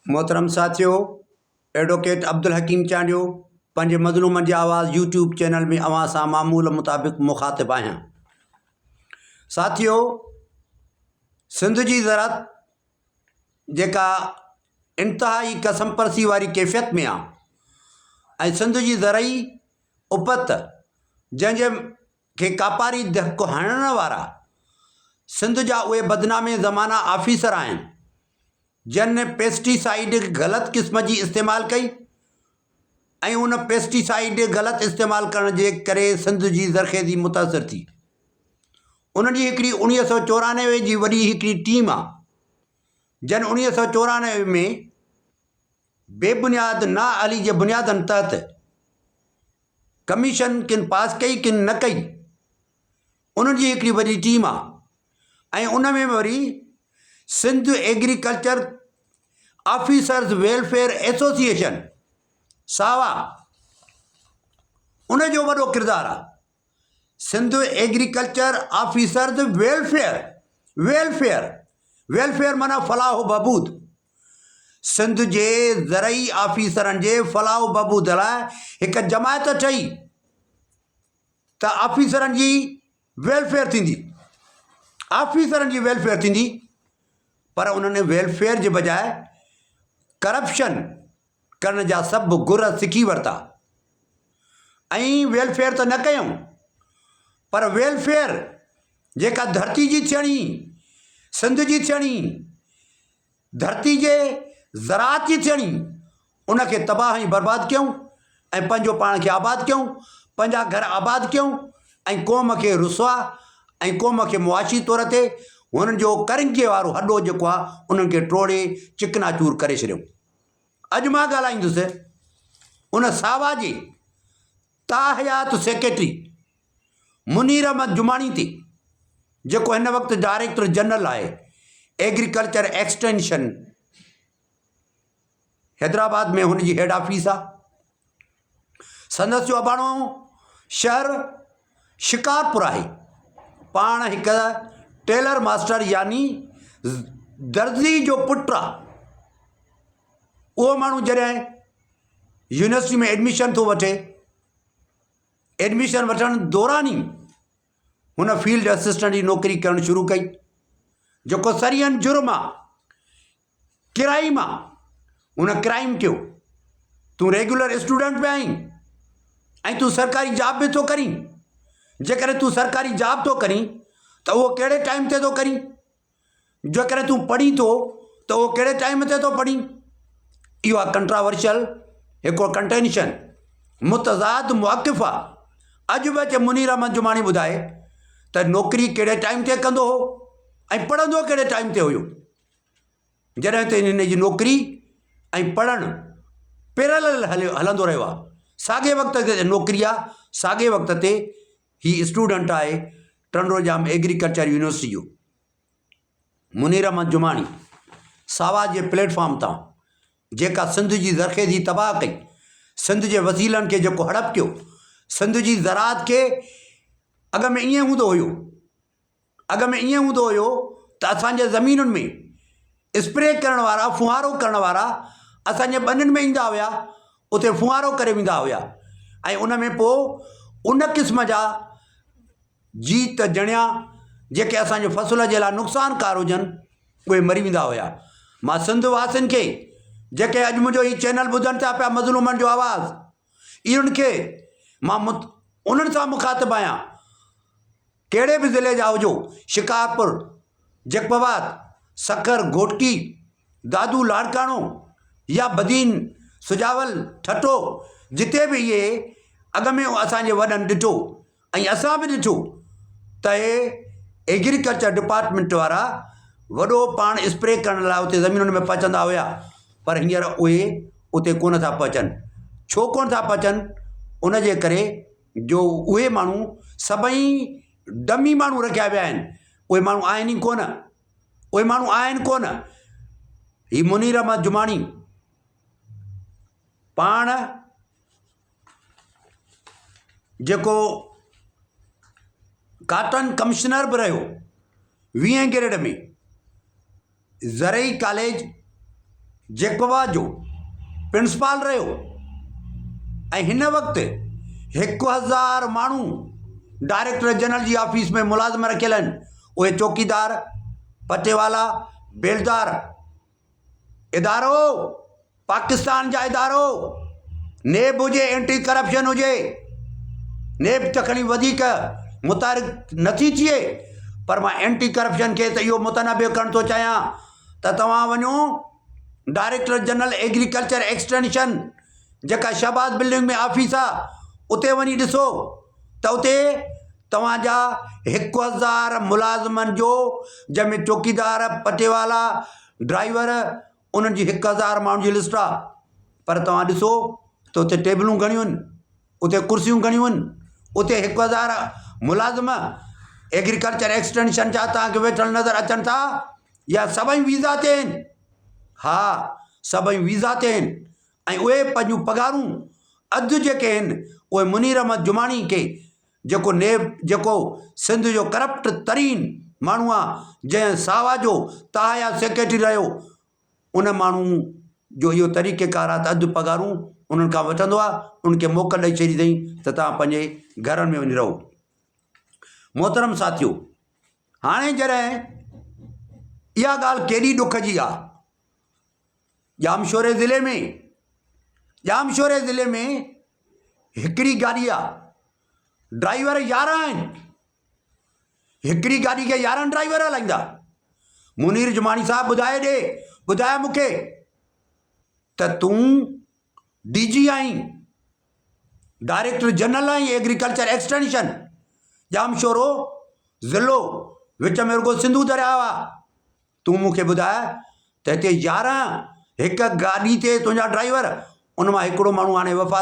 मोहतरम साथियों, एडवोकेट अब्दुल हकीम चांडियो पंहिंजे मज़लूमनि जी आवाज़ यूट्यूब चैनल में अवां सां मामूल मुताबिक़ मुखातिब आहियां। साथियों, सिंध जी ज़रात जेका इंतहाई कसम परसी वारी कैफ़ियत में आहे, ऐं सिंध जी ज़रई उपत जंहिंजे खे कापारी धक हणण वारा सिंध जा उहे बदनामे ज़माना ऑफिसर आहिनि जिन पेस्टिसाइड ग़लति क़िस्म जी इस्तेमालु कई ऐं उन पेस्टिसाइड ग़लति इस्तेमालु करण जे करे सिंध जी ज़रख़ेज़ी मुतासिर थी। उन जी हिकिड़ी 1994 जी वॾी हिकिड़ी टीम आहे जन 1994 में बेबुनियाद ना अली जे बुनियादनि तहत कमीशन किन पास कई किन न कई, उन जी हिकिड़ी वॾी टीम आहे। ऐं उन में वरी Sindh agriculture officers welfare association सावा उन जो वॾो किरदारु आहे। सिंध एग्रीकल्चर ऑफिसर्स वेलफेयर माना फलाह बहबूद। सिंध जे ज़रई ऑफिसरनि जे फलाह बहबूद लाइ हिकु जमायत ठही त ऑफिसरनि जी वेलफेयर थींदी, पर उन्होंने वेलफेयर जे बजाय करप्शन करण जा सभु गुर सिखी वरिता ऐं वेलफेयर त न कयूं, पर वेलफेयर जेका धरती जी थियणी, सिंध जी थियणी, धरती जे ज़रात जी थियणी, उनखे तबाह ऐं बर्बाद कयूं ऐं पंहिंजो पाण खे आबाद कयूं, पंहिंजा घर आबाद कयूं ऐं क़ौम खे रुसवा ऐं क़ौम खे मुआशी तौर ते हुननि जो करिंगे वारो हॾो जेको आहे उन्हनि खे टोड़े चिकनाचूर करे छॾियूं। अॼु मां ॻाल्हाईंदुसि उन सावा जे ताहयात सेक्रेटरी मुनीर अहमद जुमाणी ते, जेको हिन वक़्तु डायरेक्टर जनरल आहे एग्रीकल्चर एक्सटेंशन हैदराबाद में, हुनजी हेड ऑफिस आहे। संदसि जो अबाणो शहर शिकारपुर आहे। पाण हिकु टेलर मास्टर यानी दर्जी जो पुटु आहे। उहो माण्हू जॾहिं यूनिवर्सिटी में एडमिशन थो वठे, एडमिशन वठण दौरान ई हुन फील्ड असिस्टेंट जी नौकरी करणु शुरू कई, जेको सरियन जुर्म आहे, क्राइम आहे। हुन क्राइम कयो। तूं रेगुलर स्टूडेंट बि आहीं ऐं तूं सरकारी जॉब बि थो करीं। जेकॾहिं तूं सरकारी जॉब थो करीं त उहो कहिड़े टाइम ते थो करीं? जेकॾहिं तूं पढ़ीं थो त उहो कहिड़े टाइम ते थो पढ़ीं? इहो आहे कंट्रावर्शियल हिकिड़ो कंटेंशन, मुतज़ाद मुआक़िफ़ आहे। अॼु बि अचे मुनीर अहमद जुमाणी ॿुधाए त नौकरी कहिड़े टाइम ते कंदो हो ऐं पढ़ंदो कहिड़े टाइम ते हुयो। जॾहिं त हिन जी नौकरी ऐं पढ़णु पैरेलल हलंदो रहियो आहे। साॻे वक़्त ते नौकरी आहे, साॻे वक़्त ते ही स्टूडेंट आहे टंडोजाम एग्रीकल्चर यूनिवर्सिटी जो। मुनीर अहमद जुमाणी सावा जे प्लेटफॉर्म तां जेका सिंध जी ज़रख़ेज़ी तबाह कई, सिंध जे वसीलनि खे जेको हड़प कयो, सिंध जी ज़रात खे अॻ में ईअं हूंदो हुयो त असांजे ज़मीनुनि में स्प्रे करण वारा, फुहारो करण वारा असांजे ॿनियुनि में ईंदा हुया, उते फुहारो करे वेंदा हुया ऐं उन में पोइ उन क़िस्म जा जीत जणिया जेके असांजे फ़सुल जे लाइ नुक़सानकार हुजनि उहे मरी वेंदा हुया। मां सिंध वासियुनि खे जेके अॼु मुंहिंजो हीउ चैनल ॿुधनि था पिया, मज़लूमनि जो आवाज़, इन्हनि खे मां उन्हनि सां मुखातिब आहियां। कहिड़े बि ज़िले जा हुजो, शिकारपुर, जकबाबाद, सखर, घोटकी, दादू, लाड़काणो या बदीन, सुजावल, ठठो, जिते बि इहे अॻ में असांजे वॾनि ॾिठो ऐं असां बि ॾिठो त हे एग्रीकल्चर डिपार्टमेंट वारा वॾो पाण स्प्रे करण लाइ उते ज़मीनुनि में पहुचंदा हुया, पर हींअर उहे उते कोन था पहुचनि। छो कोन था पहुचनि? उन जे करे जो उहे माण्हू सभई डमी माण्हू रखिया विया आहिनि। उहे माण्हू आहिनि कोन। ही मुनीर अहमद जुमाणी पाण जेको कॉटन कमिश्नर बि रहियो 20 ग्रेड में, ज़रई कॉलेज जेकोवा जो प्रिंसिपाल रहियो ऐं हिन वक़्तु 1000 माण्हू डायरेक्टर जनरल जी ऑफिस में मुलाज़िम रखियल आहिनि। उहे चौकीदार, पटेवाला, बेलदार, इदारो पाकिस्तान जा इदारो, नेब हुजे, एंटी करप्शन हुजे, नेब त खणी वधीक मुतारिक नथी थिए, पर मां एंटी करप्शन खे त इहो मुतनाबे करणु थो चाहियां त तव्हां वञो डायरेक्टर जनरल एग्रीकल्चर एक्सटेंशन जेका शहबाज बिल्डिंग में ऑफिस आहे उते वञी ॾिसो त उते तव्हांजा 1000 मुलाज़िमनि जो, जंहिंमें चौकीदार, पटेवाला, ड्राइवर, उन्हनि जी 1000 माण्हुनि जी लिस्ट आहे। पर तव्हां ॾिसो त उते टेबलूं घणियूं आहिनि, उते कुर्सियूं घणियूं आहिनि, उते 1000 मुलाज़िम एग्रीकल्चर एक्सटेंशन जा तव्हांखे वेठल नज़र अचनि था, या सभई वीज़ा ते आहिनि? हा, सभई वीज़ा ते आहिनि ऐं उहे पंहिंजूं पघारूं अधु जेके आहिनि उहे मुनीर अहमद जुमानी खे, जेको सिंध जो करप्ट तरीन माण्हू आहे, जंहिं सावा जो तहाया सेक्रेटरी रहियो, उन माण्हू जो इहो तरीक़ेकार आहे त अधु पघारूं उन्हनि खां वठंदो आहे, उनखे मोकल ॾेई छॾी अथई त तव्हां पंहिंजे घरनि में वञी रहो। मोहतरम साथियो, हाणे जॾहिं इहा ॻाल्हि केॾी ॾुख जी आहे, जामशोरे ज़िले में हिकिड़ी गाॾी आहे, ड्राइवर 11 आहिनि, हिकिड़ी गाॾी खे 11 ड्राइवर हलाईंदा। मुनीर जुमानी साहब ॿुधाए मूंखे त तूं DG आहीं, डायरेक्टर जनरल आहीं एग्रीकल्चर एक्सटेंशन, जामशोरो ज़िलो विच में रुगो सिंधू दरिया आहे। तूं मूंखे ॿुधाए त हिते 11 हिकु गाॾी ते तुंहिंजा ड्राइवर, उन मां हिकिड़ो माण्हू हाणे वफ़ात